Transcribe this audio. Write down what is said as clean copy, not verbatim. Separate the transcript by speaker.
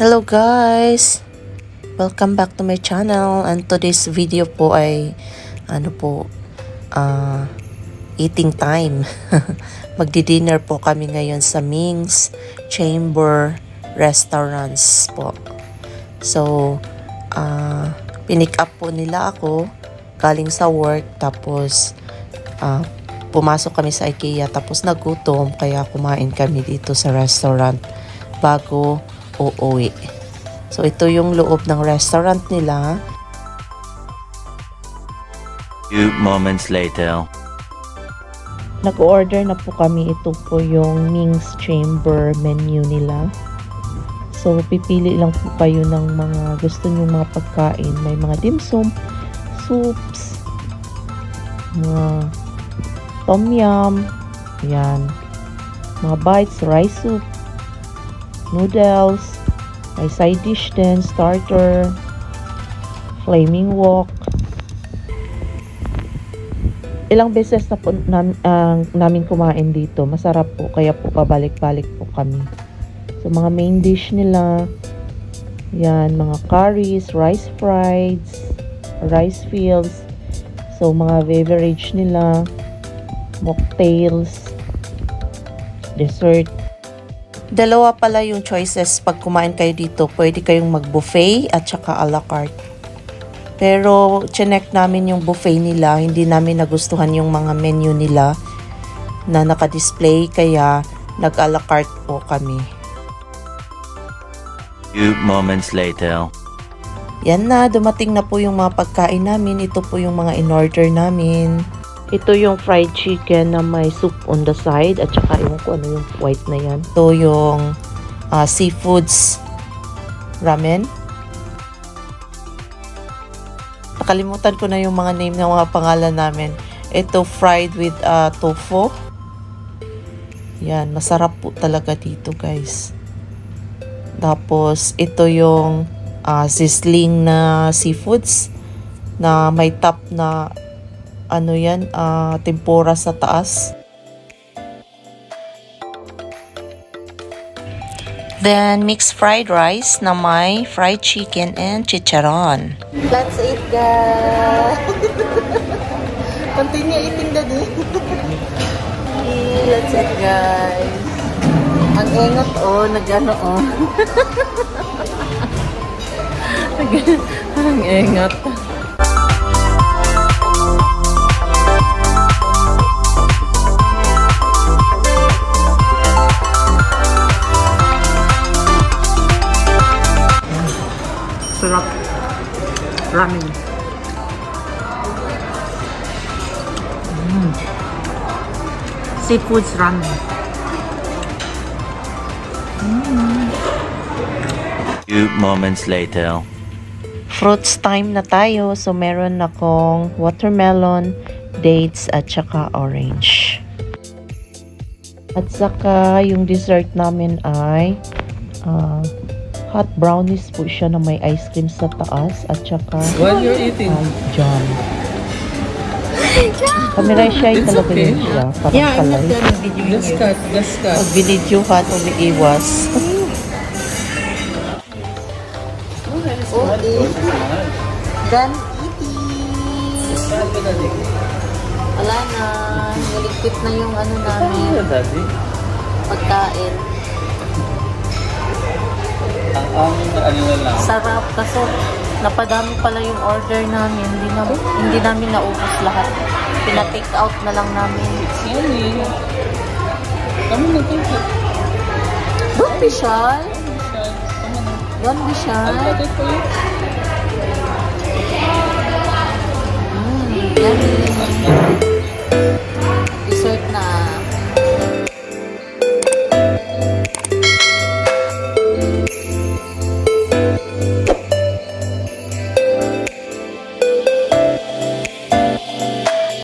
Speaker 1: Hello guys! Welcome back to my channel, and today's video po ay eating time. Magdi-dinner po kami ngayon sa Ming's Chamber Restaurants po. So, pinick up po nila ako galing sa work, tapos pumasok kami sa IKEA, tapos nagutom kaya kumain kami dito sa restaurant bago uuwi. So, ito yung loob ng restaurant nila.
Speaker 2: Few moments later.
Speaker 1: Nag-order na po kami. Ito po yung Ming's Chamber menu nila. So, pipili lang po kayo ng mga gusto nyo mga pagkain. May mga dim sum, soups, mga tom yum, yan, mga bites, rice soup, noodles, may side dish din, starter, flaming wok. Ilang beses na po namin kumain dito. Masarap po, kaya po pabalik-balik po kami. So, mga main dish nila, yan, mga curries, rice frieds, rice fields. So, mga beverage nila, mocktails, dessert. Dalawa pala yung choices pag kumain kayo dito. Pwede kayong mag-buffet at saka a la carte. Pero, chinek namin yung buffet nila. Hindi namin nagustuhan yung mga menu nila na naka-display. Kaya, nag-a la carte po kami.
Speaker 2: Few moments later.
Speaker 1: Yan na, dumating na po yung mga pagkain namin. Ito po yung mga in-order namin. Ito yung fried chicken na may soup on the side, at saka yung kung ano yung white na yan. Ito yung seafoods ramen. Nakalimutan ko na yung mga name ng mga pangalan namin. Ito fried with tofu. Yan, masarap po talaga dito guys. Tapos ito yung sizzling na seafoods na may top na ano yan, tempura sa taas. Then, mixed fried rice na may fried chicken and chicharon. Let's eat, guys! Continue eating, daddy. Let's eat, guys. Ang engot, oh. Nag-ano, oh. Ang engot. Sarap ramen. Seafoods ramen.
Speaker 2: Few moments later.
Speaker 1: Fruits time na tayo. So, meron akong watermelon, dates, at saka orange. At saka, yung dessert namin ay hot brownies po siya na may ice cream sa taas, at saka
Speaker 3: what you're eating?
Speaker 1: Jam. Kamera siya ay talaga yun siya.
Speaker 3: Yeah, I'm not done videoing you. Just cut.
Speaker 1: Pag binidyo ka, umiiwas. Okay. Done eating. Wala na. Naligpit na yung ano namin. Pagkain. Sarap kasi napadami pala yung order namin. Hindi namin naubos lahat. Pina-take out na lang namin. Don't be shy. Don't be shy. Yummy.